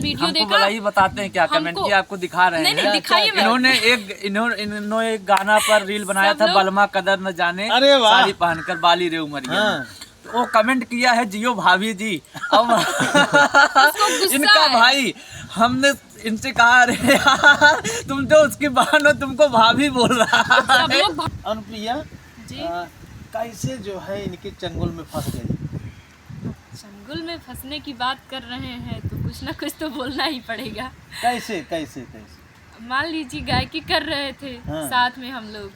Video देखा। भलाई बताते हैं क्या कमेंट किया, आपको दिखा रहे हैं। नहीं दिखाइए। इन्होंने एक गाना पर रील बनाया था, बलमा कदर न जाने साड़ी पहनकर बाली रे उमरिया। तो वो कमेंट किया है जियो भाभी जी। अब इनका भाई, हमने इनसे कहा अरे यार तुम तो उसकी बहन हो, तुमको भाभी बोल रहा है। अनुप्रिया जी कैसे जो है इनके चंगुल में फंस गई? चंगुल में फंसने की बात कर रहे हैं तो कुछ ना कुछ तो बोलना ही पड़ेगा। कैसे कैसे कैसे? मान लीजिए गायकी कर रहे थे, साथ में हम लोग,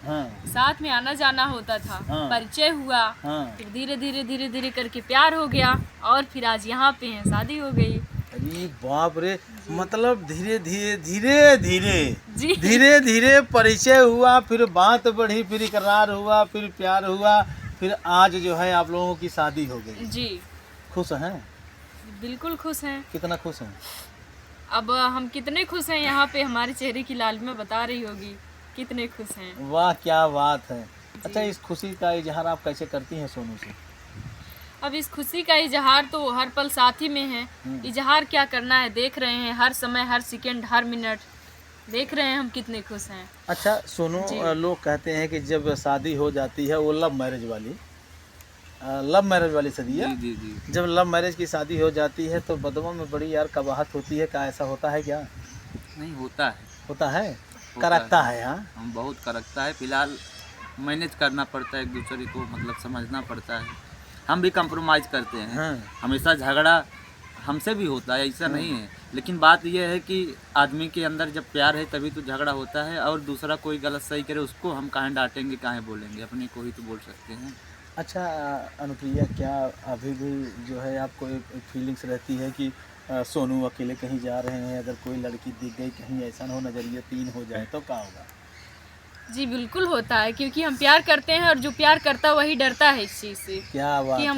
साथ में आना जाना होता था, परिचय हुआ, फिर धीरे धीरे धीरे धीरे करके प्यार हो गया और फिर आज यहाँ पे हैं, शादी हो गई। अरे बाप रे, मतलब धीरे धीरे धीरे धीरे धीरे धीरे परिचय हुआ, फिर बात बढ़ी, फिर इकरार हुआ, फिर प्यार हुआ, फिर आज जो है आप लोगों की शादी हो गई जी। खुश हैं? बिल्कुल खुश हैं। कितना खुश हैं? अब हम कितने खुश हैं यहाँ पे हमारे चेहरे की लालिमा बता रही होगी कितने खुश हैं। वाह क्या बात है। अच्छा, इस खुशी का इजहार आप कैसे करती हैं सोनू से? अब इस खुशी का इजहार तो हर पल साथ ही में है। इजहार क्या करना है, देख रहे हैं हर समय, हर सेकंड, हर मिनट देख रहे हैं हम कितने खुश हैं। अच्छा सोनू, लोग कहते हैं कि जब शादी हो जाती है वो लव मैरिज वाली शादी है। जी जी। जब लव मैरिज की शादी हो जाती है तो बदवा में बड़ी यार कबाहत होती है, क्या ऐसा होता है क्या? नहीं होता है। होता है, करकता है। हाँ, हम बहुत करकता है। फिलहाल मैनेज करना पड़ता है, एक दूसरे को मतलब समझना पड़ता है। हम भी कंप्रोमाइज़ करते हैं। हमेशा झगड़ा हमसे भी होता है, ऐसा नहीं है। लेकिन बात यह है कि आदमी के अंदर जब प्यार है तभी तो झगड़ा होता है, और दूसरा कोई गलत सही करे उसको हम कहाँ डांटेंगे, कहाँ बोलेंगे, अपने को ही तो बोल सकते हैं। अच्छा अनुप्रिया, क्या अभी भी जो है आपको एक फीलिंग्स रहती है कि सोनू अकेले कहीं जा रहे हैं, अगर कोई लड़की दिख गई कहीं ऐसा ना हो नज़रिया तीन हो जाए तो क्या होगा? जी बिल्कुल होता है, क्योंकि हम प्यार करते हैं और जो प्यार करता है वही डरता है इस चीज़ से। क्या बात कि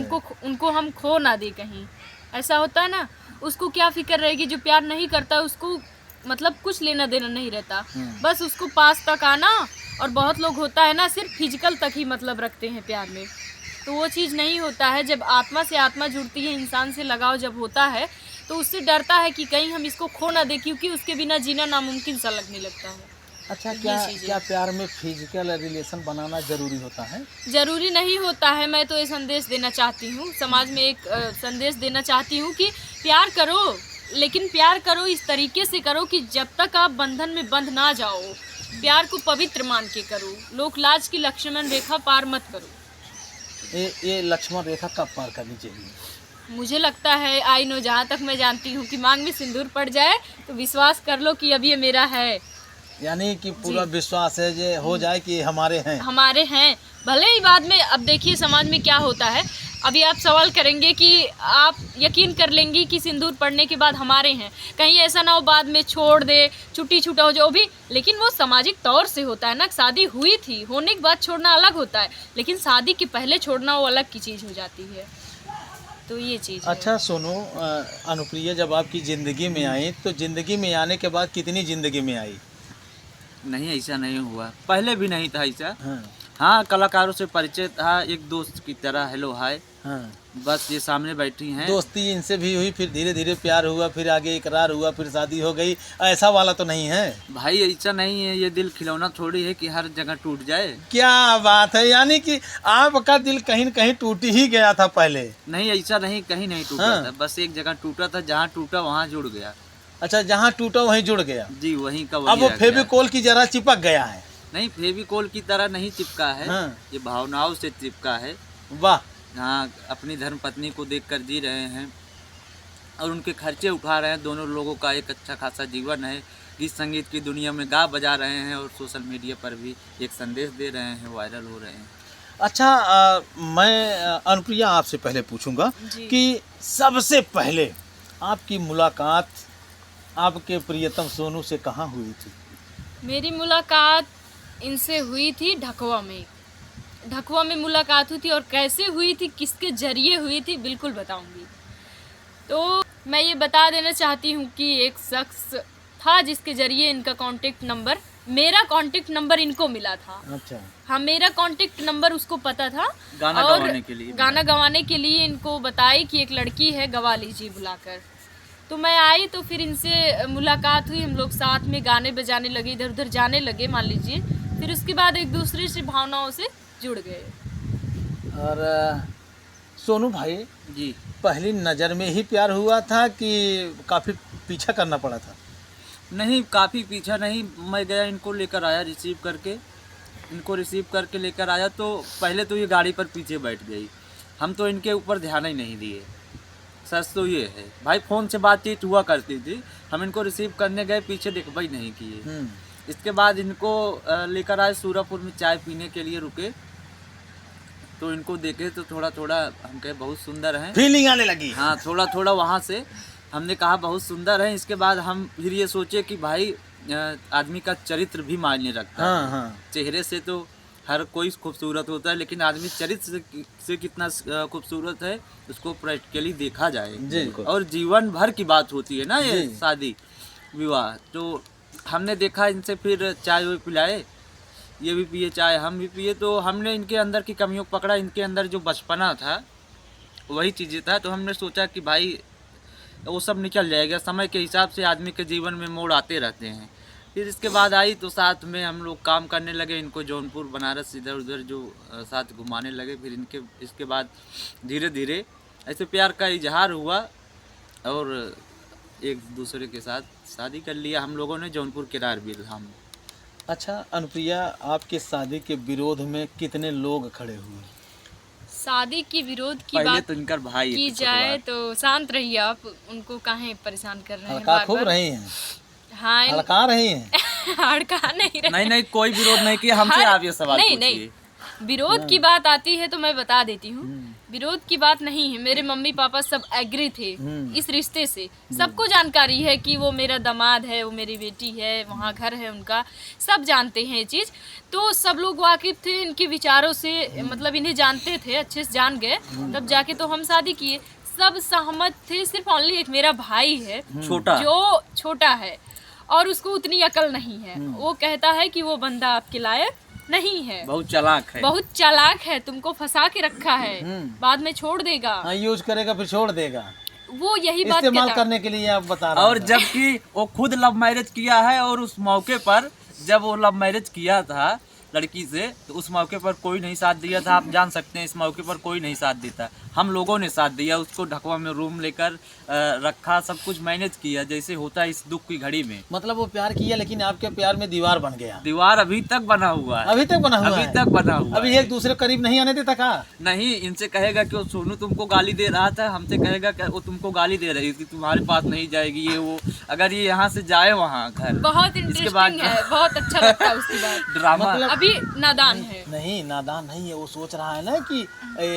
उनको हम खो ना दे कहीं। ऐसा होता है ना, उसको क्या फिक्र रहेगी, जो प्यार नहीं करता उसको मतलब कुछ लेना देना नहीं रहता, बस उसको पास तक आना। और बहुत लोग होता है ना सिर्फ फिजिकल तक ही मतलब रखते हैं प्यार में, तो वो चीज़ नहीं होता है। जब आत्मा से आत्मा जुड़ती है, इंसान से लगाव जब होता है तो उससे डरता है कि कहीं हम इसको खो ना दे, क्योंकि उसके बिना जीना नामुमकिन सा लगने लगता है। अच्छा, क्या प्यार में फिजिकल रिलेशन बनाना जरूरी होता है? जरूरी नहीं होता है। मैं तो ये संदेश देना चाहती हूँ, समाज में एक संदेश देना चाहती हूँ कि प्यार करो, लेकिन प्यार करो इस तरीके से करो कि जब तक आप बंधन में बंध ना जाओ, प्यार को पवित्र मान के करो। लोक लाज की लक्ष्मण रेखा पार मत करो। ये लक्ष्मण रेखा कब पार करनी चाहिए? मुझे लगता है, आई नो, जहाँ तक मैं जानती हूँ कि मांग में सिंदूर पड़ जाए तो विश्वास कर लो कि अब ये मेरा है। यानी कि पूरा विश्वास है जे हो जाए कि हमारे हैं। भले ही बाद में, अब देखिए समाज में क्या होता है, अभी आप सवाल करेंगे कि आप यकीन कर लेंगी कि सिंदूर पड़ने के बाद हमारे हैं, कहीं ऐसा ना हो बाद में छोड़ दे, छुट्टी छूटा हो जो भी। लेकिन वो सामाजिक तौर से होता है ना, शादी हुई थी, होने के बाद छोड़ना अलग होता है, लेकिन शादी के पहले छोड़ना वो अलग की चीज़ हो जाती है। तो ये चीज़। अच्छा सोनू, अनुप्रिया जब आपकी ज़िंदगी में आई तो ज़िंदगी में आने के बाद कितनी ज़िंदगी में आई? नहीं, ऐसा नहीं हुआ, पहले भी नहीं था ऐसा। हाँ, कलाकारों से परिचय था, एक दोस्त की तरह, हेलो हाय, बस ये सामने बैठी हैं। दोस्ती इनसे भी हुई, फिर धीरे धीरे प्यार हुआ, फिर आगे इकरार हुआ, फिर शादी हो गई, ऐसा वाला तो नहीं है भाई? ऐसा नहीं है, ये दिल खिलौना थोड़ी है कि हर जगह टूट जाए। क्या बात है, यानी कि आपका दिल कहीं न कहीं टूट ही गया था पहले? नहीं, ऐसा नहीं, कहीं नहीं टूटा था, बस एक जगह टूटा था, जहाँ टूटा वहाँ जुड़ गया। अच्छा, जहाँ टूटा वहीं जुड़ गया? जी, वहीं का वहीं। अब वो फेविकोल की जरा चिपक गया है? नहीं, फेविकोल की तरह नहीं चिपका है। ये भावनाओं से चिपका है। वाह। हाँ, अपनी धर्म पत्नी को देखकर जी रहे हैं और उनके खर्चे उठा रहे हैं। दोनों लोगों का एक अच्छा खासा जीवन है, गीत संगीत की दुनिया में गा बजा रहे हैं और सोशल मीडिया पर भी एक संदेश दे रहे हैं, वायरल हो रहे हैं। अच्छा, मैं अनुप्रिया आपसे पहले पूछूंगा कि सबसे पहले आपकी मुलाकात आपके प्रियतम सोनू से कहाँ हुई थी? मेरी मुलाकात इनसे हुई थी ढकवा में। ढकवा में मुलाकात हुई थी, और कैसे हुई थी, किसके जरिए हुई थी, बिल्कुल बताऊंगी। तो मैं ये बता देना चाहती हूँ कि एक शख्स था जिसके जरिए इनका कांटेक्ट नंबर, मेरा कांटेक्ट नंबर इनको मिला था। अच्छा। हाँ, मेरा कांटेक्ट नंबर उसको पता था, गाना गवाने के लिए इनको बताई कि एक लड़की है, गवा लीजिए बुलाकर। तो मैं आई तो फिर इनसे मुलाकात हुई, हम लोग साथ में गाने बजाने लगे, इधर उधर जाने लगे मान लीजिए। फिर उसके बाद एक दूसरे से भावनाओं से जुड़ गए। और सोनू भाई जी। पहली नज़र में ही प्यार हुआ था कि काफ़ी पीछा करना पड़ा था? नहीं, काफ़ी पीछा नहीं, मैं गया इनको लेकर आया, रिसीव करके लेकर आया। तो पहले तो ये गाड़ी पर पीछे बैठ गई, हम तो इनके ऊपर ध्यान ही नहीं दिए। सच तो ये है भाई, फ़ोन से बातचीत हुआ करती थी, हम इनको रिसीव करने गए, पीछे देखा ही नहीं किए। इसके बाद इनको लेकर आए सूरापुर में, चाय पीने के लिए रुके, तो इनको देखे तो थोड़ा थोड़ा हम कहे बहुत सुंदर हैं, फीलिंग आने लगी। हाँ, थोड़ा थोड़ा वहाँ से हमने कहा बहुत सुंदर है। इसके बाद हम फिर ये सोचे कि भाई आदमी का चरित्र भी मायने रखता है। हाँ। चेहरे से तो हर कोई खूबसूरत होता है, लेकिन आदमी चरित्र से कितना खूबसूरत है उसको प्रैक्टिकली देखा जाए। और जीवन भर की बात होती है ना ये शादी विवाह। तो हमने देखा इनसे, फिर चाय वो पिलाए, ये भी पिए चाय, हम भी पिए। तो हमने इनके अंदर की कमियों को पकड़ा, इनके अंदर जो बचपना था वही चीज़ें था। तो हमने सोचा कि भाई वो सब निकल जाएगा, समय के हिसाब से आदमी के जीवन में मोड़ आते रहते हैं। फिर इसके बाद आई तो साथ में हम लोग काम करने लगे, इनको जौनपुर बनारस इधर उधर जो साथ घुमाने लगे। फिर इसके बाद धीरे धीरे ऐसे प्यार का इजहार हुआ और एक दूसरे के साथ शादी कर लिया हम लोगों ने जौनपुर किरार बिरधाम में। अच्छा अनुप्रिया, आपके शादी के विरोध में कितने लोग खड़े हुए? शादी की विरोध की पहले बात तो इनका भाई की जाए तो शांत रहिए आप, उनको काहे परेशान कर रहे हैं हड़का खूब बार-बार। रही हैं, हाँ, हड़का रही हैं। हड़का नहीं रहे। नहीं, कोई विरोध नहीं किया, हमसे आप ये सवाल नहीं पूछिए। विरोध की बात आती है तो मैं बता देती हूँ, विरोध की बात नहीं है। मेरे मम्मी पापा सब एग्री थे इस रिश्ते से, सबको जानकारी है कि वो मेरा दामाद है, वो मेरी बेटी है, वहाँ घर है उनका, सब जानते हैं ये चीज़। तो सब लोग वाकिफ थे इनके विचारों से, मतलब इन्हें जानते थे, अच्छे से जान गए, तब जाके तो हम शादी किए। सब सहमत थे, सिर्फ ओनली एक मेरा भाई है छोटा, जो छोटा है और उसको उतनी अकल नहीं है। वो कहता है कि वो बंदा आपके लायक नहीं है, बहुत चालाक है, बहुत चालाक है, तुमको फंसा के रखा है, बाद में छोड़ देगा। हाँ, यूज करेगा फिर छोड़ देगा। वो यही बात इस्तेमाल कहता करने के लिए आप बता रहे और जबकि वो खुद लव मैरिज किया है, और उस मौके पर जब वो लव मैरिज किया था लड़की से, तो उस मौके पर कोई नहीं साथ दिया था। आप जान सकते हैं इस मौके पर कोई नहीं साथ देता, हम लोगों ने साथ दिया। उसको ढकवा में रूम लेकर रखा, सब कुछ मैनेज किया जैसे होता है इस दुख की घड़ी में। मतलब वो प्यार किया, लेकिन आपके प्यार में दीवार बन गया। दीवार अभी तक बना हुआ है, अभी तक बना हुआ अभी है? तक बना हुआ अभी है। एक दूसरे करीब नहीं आने देता का? नहीं, इनसे कहेगा कि वो सोनू तुमको गाली दे रहा था, हमसे कहेगा कि वो तुमको गाली दे रही थी, तुम्हारे पास नहीं जाएगी ये वो। अगर ये यहाँ से जाए वहाँ घर, बहुत इंटरेस्टिंग है, बहुत अच्छा लगता है उसकी बात। ड्रामा अभी नादान है। नहीं, नादान नहीं है, वो सोच रहा है ना कि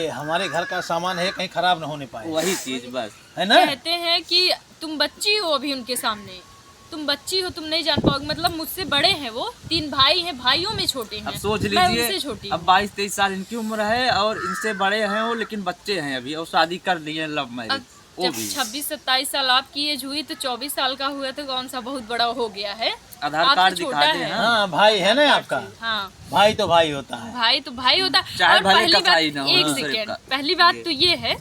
हमारे घर का सामान है, कहीं खराब ना होने पाए, वही चीज बस है ना? कहते हैं कि तुम बच्ची हो अभी उनके सामने, तुम बच्ची हो, तुम नहीं जान पाओगे। मतलब मुझसे बड़े हैं वो, 3 भाई हैं, भाइयों में छोटे हैं। अब सोच मैं उनसे लीजिए, छोटी अब 22-23 साल इनकी उम्र है और इनसे बड़े हैं वो, लेकिन बच्चे हैं अभी, और शादी कर लिए लव मैरिज। अब जब 26-27 साल आपकी एज हुई तो 24 साल का हुआ तो कौन सा बहुत बड़ा हो गया है। आधार आपसे कार्ड छोटा दिखा दे है। ना। हाँ, भाई है ना आपका? हाँ, भाई तो भाई होता है। भाई तो भाई होता है। चाहे और भले पहली कसाई बात, ना हो, एक दूसरे सेकेंड, का। पहली बात तो ये है,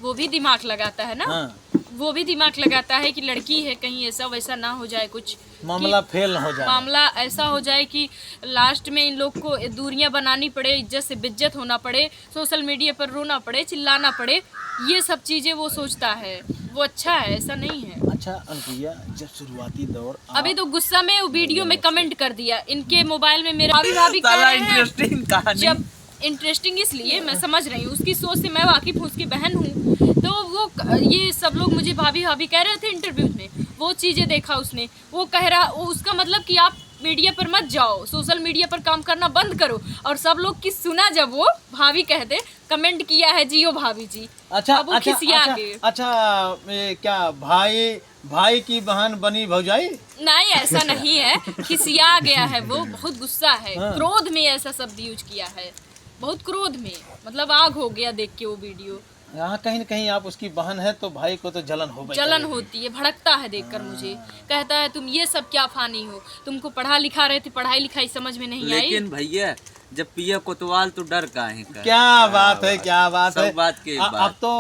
वो भी दिमाग लगाता है ना। हाँ, वो भी दिमाग लगाता है कि लड़की है, कहीं ऐसा वैसा ना हो जाए कुछ, मामला फेल हो जाए। मामला ऐसा हो जाए कि लास्ट में इन लोग को दूरियां बनानी पड़े, इज्जत से बेइज्जत होना पड़े, सोशल मीडिया पर रोना पड़े, चिल्लाना पड़े, ये सब चीजें वो सोचता है। वो अच्छा है, ऐसा नहीं है। अच्छा अनुप्रिया, जब शुरुआती दौर अभी तो गुस्सा में वो वीडियो में कमेंट कर दिया, इनके मोबाइल में मेरे भाभी भाभी कह रहे हैं। इंटरेस्टिंग कहानी। जब इंटरेस्टिंग इसलिए मैं समझ रही हूँ, उसकी सोच से मैं वाकिफ हूँ, उसकी बहन हूँ। तो वो ये सब लोग मुझे भाभी भाभी कह रहे थे इंटरव्यू में, वो चीज़ें देखा उसने, वो कह रहा, वो उसका मतलब कि आप मीडिया पर मत जाओ, सोशल मीडिया पर काम करना बंद करो। और सब लोग की सुना जब वो भाभी कहते, कमेंट किया है जियो भाभी जी। अच्छा अब वो अच्छा खिसिया अच्छा, के। अच्छा क्या भाई की बहन बनी भौजाई? नहीं, ऐसा नहीं है, खिसिया गया है वो, बहुत गुस्सा है, हाँ। क्रोध में ऐसा शब्द यूज किया है, बहुत क्रोध में, मतलब आग हो गया देख के वो वीडियो। यहाँ कहीं न कहीं आप उसकी बहन है तो भाई को तो जलन हो गई। जलन होती है, भड़कता है देखकर मुझे, कहता है तुम ये सब क्या फानी हो, तुमको पढ़ा लिखा रहे थे, पढ़ाई लिखाई समझ में नहीं आई। लेकिन भैया जब पिया कोतवाल तो डर काहे का। क्या बात है, क्या बात है। सब बात के अब तो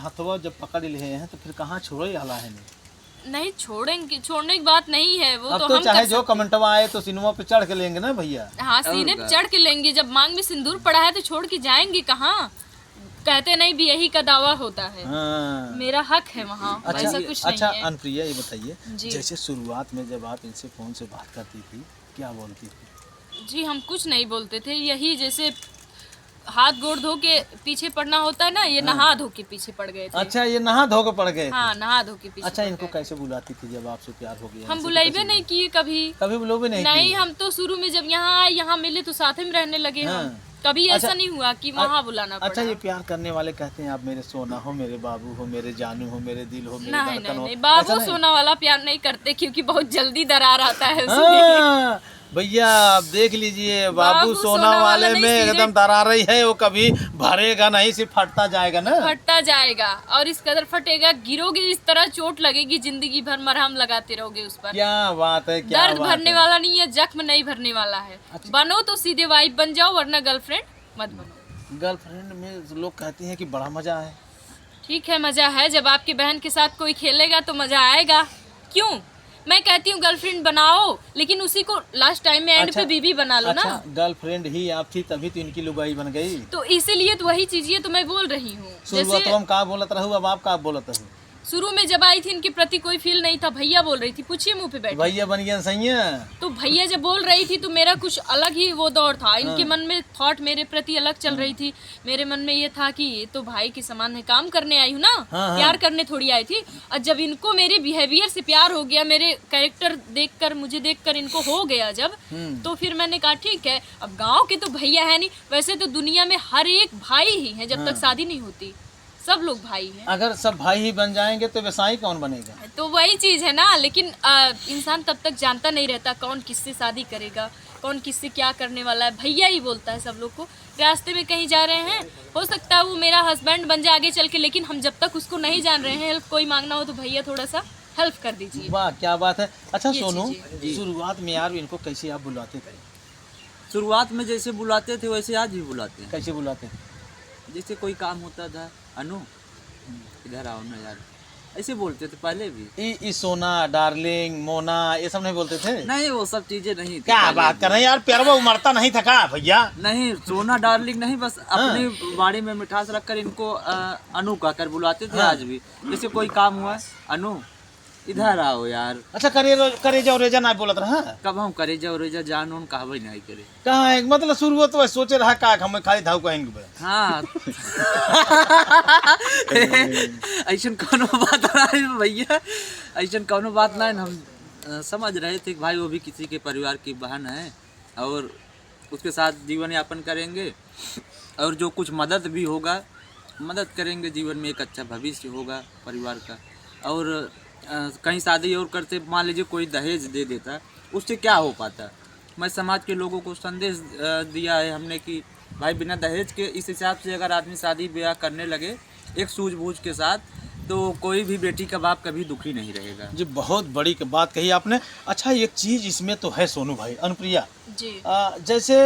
हथवा जब पकड़ लिए हैं तो फिर कहाँ छोड़ो हला है नहीं। नहीं छोड़ेंगे, छोड़ने की बात नहीं है वो। अब तो तो हम चाहे कर जो कमेंटवा आए तो सिनेमा पे चढ़ के लेंगे ना भैया। हाँ, सीने पे चढ़ के लेंगे। जब मांग में सिंदूर पड़ा है तो छोड़ के जाएंगे कहाँ? कहते नहीं भी यही का दावा होता है। हाँ। मेरा हक है वहाँ। अच्छा, ऐसा कुछ अच्छा नहीं है। अनुप्रिया ये बताइए, जी। जैसे शुरुआत में जब आप इनसे फोन से बात करती थी क्या बोलती थी? जी हम कुछ नहीं बोलते थे, यही जैसे हाथ गोड़ धो के पीछे पड़ना होता है ना, ये नहा धो के पीछे पड़ गए थे। अच्छा, ये नहा धो के पड़ गए थे। हाँ, नहा धो के पीछे अच्छा, पड़ इनको गए। कैसे बुलाती थी जब आपसे प्यार हो गया? हम इनसे बुलाइबे कैसे नहीं किए कभी। कभी बुलाओ भी नहीं नहीं, किए? हम तो शुरू में जब यहाँ आए, यहाँ मिले तो साथ में रहने लगे हम। हाँ। कभी ऐसा अच्छा, नहीं हुआ कि वहाँ बुलाना पड़ा। अच्छा, ये प्यार करने वाले कहते हैं आप मेरे सोना हो, मेरे बाबू हो, मेरे जानू हो, मेरे दिल हो, मेरे नहीं धड़कन हो। नहीं, बाबू ऐसा नहीं? सोना वाला प्यार नहीं करते क्योंकि बहुत जल्दी दरार आता है उसमें। हाँ, भैया आप देख लीजिए, बाबू सोना वाले नहीं, में सीधे एकदम दरार रही है, वो कभी भरेगा नहीं, सिर्फ फटता जाएगा ना। फटता जाएगा और इस कदर फटेगा, गिरोगे इस तरह चोट लगेगी, जिंदगी भर मरहम लगाते रहोगे उस पर। क्या बात है, क्या दर्द बात भरने है। वाला नहीं है, जख्म नहीं भरने वाला है। बनो तो सीधे वाइफ बन जाओ, वरना गर्लफ्रेंड मत बनो। गर्लफ्रेंड में लोग कहते हैं कि बड़ा मजा है। ठीक है, मजा है। जब आपकी बहन के साथ कोई खेलेगा तो मजा आएगा। क्यों? मैं कहती हूँ गर्लफ्रेंड बनाओ, लेकिन उसी को लास्ट टाइम में एंड अच्छा, पे बीबी बना लो अच्छा, ना। गर्लफ्रेंड ही आप थी तभी तो इनकी लुगाई बन गई। तो इसीलिए तो वही चीज ये तो मैं बोल रही हूँ। शुरुआत जैसे हम का बोलत रहूँ, अब आप का बोलत रहूँ? शुरू में जब आई थी इनके प्रति कोई फील नहीं था, भैया बोल रही थी, पूछिए मुंह पे बैठ। भैया बन गया सैया। तो भैया जब बोल रही थी तो मेरा कुछ अलग ही वो दौर था। इनके मन में थॉट मेरे प्रति अलग चल रही थी। मेरे मन में ये था कि ये तो भाई के समान है, काम करने आई हूँ ना, हाँ। प्यार करने थोड़ी आई थी। और जब इनको मेरे बिहेवियर से प्यार हो गया, मेरे कैरेक्टर देखकर, मुझे देखकर इनको हो गया जब, तो फिर मैंने कहा ठीक है, अब गाँव के तो भैया है नहीं, वैसे तो दुनिया में हर एक भाई ही है। जब तक शादी नहीं होती सब लोग भाई हैं। अगर सब भाई ही बन जाएंगे तो व्यवसायी कौन बनेगा? तो वही चीज है ना। लेकिन इंसान तब तक जानता नहीं रहता कौन किससे शादी करेगा, कौन किससे क्या करने वाला है। भैया ही बोलता है सब लोग को। रास्ते में कहीं जा रहे हैं, हो सकता है वो मेरा हस्बैंड बन जाए आगे चल के, लेकिन हम जब तक उसको नहीं जान रहे हैं, हेल्प कोई मांगना हो तो भैया थोड़ा सा हेल्प कर दीजिए। वाह, क्या बात है। अच्छा ये सोनू, चीजें। शुरुआत में यार इनको कैसे आप बुलाते थे? शुरुआत में जैसे बुलाते थे वैसे आज भी बुलाते हैं। कैसे बुलाते थे? जैसे कोई काम होता था, अनु इधर आओ ना यार, ऐसे बोलते थे पहले भी। ई सोना, डार्लिंग, मोना, ये सब नहीं बोलते थे? नहीं, वो सब चीजें नहीं थी क्या पहले बात भी। कर रहे हैं यार, प्यार वो उमड़ता नहीं था का भैया? नहीं, सोना डार्लिंग नहीं, बस अपने बाड़ी में मिठास रखकर इनको अनु कहकर बुलाते थे। आज भी जैसे कोई काम हुआ, अनु इधर आओ यार। अच्छा, करे जाओ रेजा ना बोलत रहा? कब हम करे जाओ रेजा जान उन कहबे नहीं करे। कहाँ है? मतलब शुरुआत तो सोचे रहा का हम खाली धाव कहेंगे। हाँ ऐसा कोनो बात नहीं भैया, ऐसा कोनो बात नहीं। हम समझ रहे थे कि भाई वो भी किसी के परिवार की बहन है और उसके साथ जीवन यापन करेंगे, और जो कुछ मदद भी होगा मदद करेंगे, जीवन में एक अच्छा भविष्य होगा परिवार का। और कहीं शादी और करते, मान लीजिए कोई दहेज दे देता, उससे क्या हो पाता। मैं समाज के लोगों को संदेश दिया है हमने कि भाई बिना दहेज के, इस हिसाब से अगर आदमी शादी ब्याह करने लगे एक सूझबूझ के साथ, तो कोई भी बेटी का बाप कभी दुखी नहीं रहेगा। जी, बहुत बड़ी बात कही आपने। अच्छा, एक चीज इसमें तो है सोनू भाई, अनुप्रिया जी। जैसे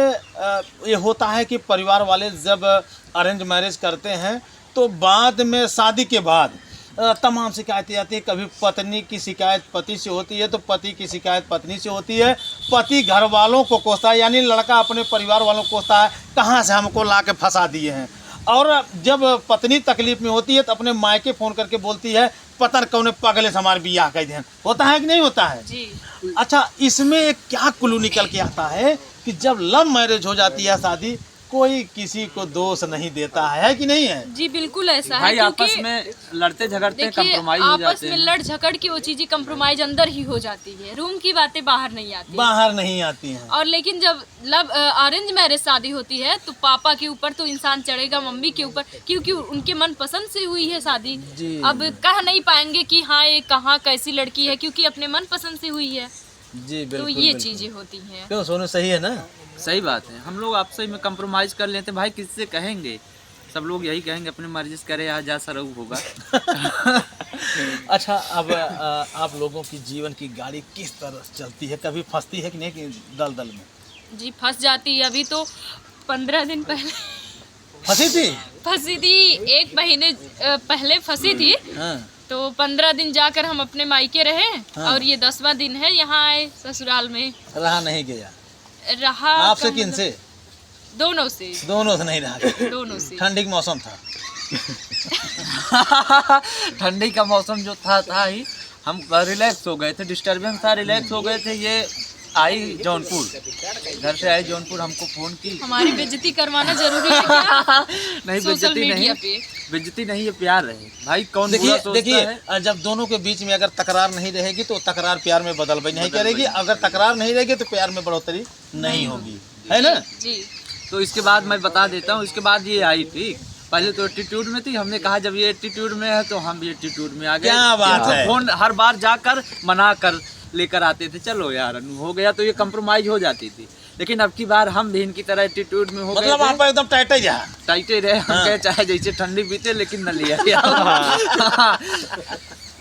ये होता है कि परिवार वाले जब अरेंज मैरिज करते हैं तो बाद में शादी के बाद तमाम शिकायतें आती है। कभी पत्नी की शिकायत पति से होती है तो पति की शिकायत पत्नी से होती है। पति घर वालों को कोसता है, यानी लड़का अपने परिवार वालों को कोसता है, कहाँ से हमको ला के फंसा दिए हैं। और जब पत्नी तकलीफ में होती है तो अपने मायके फ़ोन करके बोलती है पता न कौन पगले से हमारे बियाह कर दें। होता है कि नहीं होता है? जी। अच्छा, इसमें एक क्या क्लू निकल के आता है कि जब लव मैरिज हो जाती है शादी, कोई किसी को दोष नहीं देता है कि नहीं है? जी बिल्कुल ऐसा है। भाई क्योंकि आपस में लड़ते झगड़ते देखिए, कंप्रोमाइज हो आपस जाते में हैं। लड़ झगड़ की वो चीजें कंप्रोमाइज अंदर ही हो जाती है, रूम की बातें बाहर नहीं आती। बाहर नहीं आती हैं। और लेकिन जब अरेंज मैरिज शादी होती है तो पापा के ऊपर तो इंसान चढ़ेगा, मम्मी के ऊपर, क्योंकि उनके मन पसंद से हुई है शादी। जी। अब कह नहीं पाएंगे कि हाँ ये कहाँ कैसी लड़की है, क्योंकि अपने मन पसंद से हुई है। जी तो बिल्कुल। ये चीजें होती हैं। क्यों सोनू, सही है ना? सही बात है। हम लोग आपसे में कंप्रोमाइज कर लेते हैं भाई, किससे कहेंगे, सब लोग यही कहेंगे अपनी मर्जी से करे, जा सरऊ होगा। अच्छा, अब आप लोगों की जीवन की गाड़ी किस तरह चलती है? कभी फंसती है कि नहीं कि दलदल में? जी फंस जाती है। अभी तो 15 दिन पहले फंसी थी? फंसी थी, 1 महीने पहले फंसी थी। हाँ। तो 15 दिन जाकर हम अपने मायके रहे हाँ। और ये 10वां दिन है यहाँ आए ससुराल में। रहा नहीं गया रहा आपसे का किन से? दोनों से। दोनों से नहीं रहा। दोनों से। ठंडी का मौसम था। ठंडी का मौसम जो था ही, हम रिलैक्स हो गए थे, डिस्टर्बेंस था, रिलैक्स हो गए थे। ये आई जौनपुर, घर से आई जौनपुर, हमको फ़ोन की। हमारी बेइज्जती करवाना जरूरी है क्या? नहीं, सोशल बेइज्जती नहीं, मीडिया पे। बेइज्जती नहीं, ये प्यार है भाई। कौन बुरा देखिए सोचता देखिए है? जब दोनों के बीच में अगर तकरार नहीं रहेगी तो तकरार प्यार में बदल नहीं करेगी। अगर तकरार नहीं रहेगी तो प्यार में बढ़ोतरी नहीं होगी, है ना? जी। तो इसके बाद मैं बता देता हूँ, इसके बाद ये आई थी। पहले तो एटीट्यूड में थी, हमने कहा जब ये एटीट्यूड में है तो हम भी एटीट्यूड में आ गए। क्या बात है। फोन हर बार जाकर मना कर लेकर आते थे, चलो यार हो गया, तो ये कंप्रोमाइज हो जाती थी। लेकिन अब की बार हम भी इनकी तरह एटीट्यूड में हो गए मतलब थे। आप एकदम टाइट ही जा। टाइटे रहे, हम कहे चाहे जैसे ठंडी बीते लेकिन न लिया।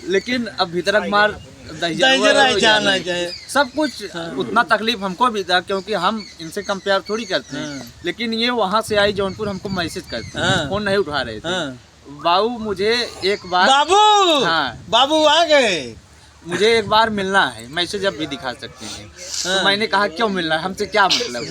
लेकिन अब भीतरक मार जाना चाहिए। सब कुछ उतना तकलीफ हमको भी था, क्योंकि हम इनसे कंपेयर थोड़ी करते हैं। लेकिन ये वहाँ से आई जौनपुर, हमको मैसेज करते हैं, फोन नहीं उठा रहे थे। बाबू मुझे एक बार, बाबू, हाँ, बाबू आ गए, मुझे एक बार मिलना है, मैसेज अब भी दिखा सकते हैं। तो मैंने कहा क्यों मिलना है, हमसे क्या मतलब?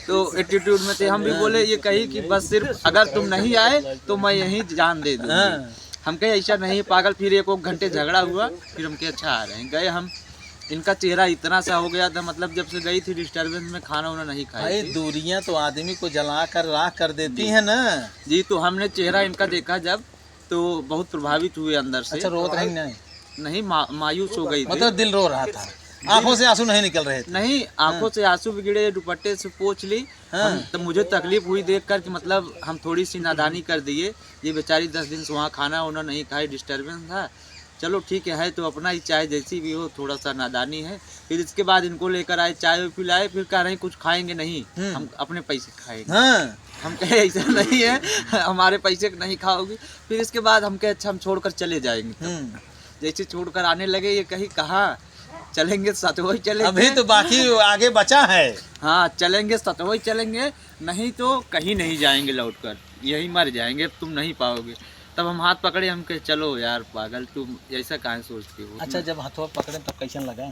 तो एटीट्यूड में थे, हम भी बोले ये कही कि बस सिर्फ अगर तुम नहीं आए तो मैं यहीं जान दे दूँगी। हम कहे ऐसा नहीं पागल। फिर 1 घंटे झगड़ा हुआ, फिर हम कहे अच्छा आ रहे हैं। गए हम, इनका चेहरा इतना सा हो गया था, मतलब जब से गई थी डिस्टर्बेंस में, खाना वाना नहीं खाई थी। दूरियां तो आदमी को जला कर राख कर देती है ना जी। तो हमने चेहरा इनका देखा जब, तो बहुत प्रभावित हुए अंदर से। अच्छा, रोत नहीं? नहीं, मायूस हो गई थी। मतलब दिल रो रहा था, आंखों से आंसू नहीं निकल रहे थे? नहीं, आंखों से आंसू भी गिरे, दुपट्टे से पोंछ ली। तो मुझे तकलीफ हुई देखकर कि मतलब हम थोड़ी सी नादानी कर दिए। ये बेचारी 10 दिन से वहाँ खाना वाना नहीं खाई, डिस्टर्बेंस था। चलो ठीक है तो अपना ही, चाहे जैसी भी हो, थोड़ा सा नादानी है। फिर इसके बाद इनको लेकर आए, चाय पिलाए, फिर कह रहे हैं कुछ खाएंगे नहीं, हम अपने पैसे खाएंगे। हम कहे ऐसा नहीं है, हमारे पैसे नहीं खाओगी। फिर इसके बाद हम कहे अच्छा हम छोड़कर चले जाएंगे। जैसे छोड़कर आने लगे, ये कहीं कहाँ चलेंगे, सतवई चलेंगे। अभी तो बाकी आगे बचा है। हाँ, चलेंगे सतवई चलेंगे, नहीं तो कहीं नहीं जाएंगे, लौटकर यही मर जाएंगे, तुम नहीं पाओगे। तब हम हाथ पकड़े, हम कहे चलो यार पागल, तुम ऐसा काहे सोचते हो? अच्छा, जब हाथों पकड़े तब कैसन लगा?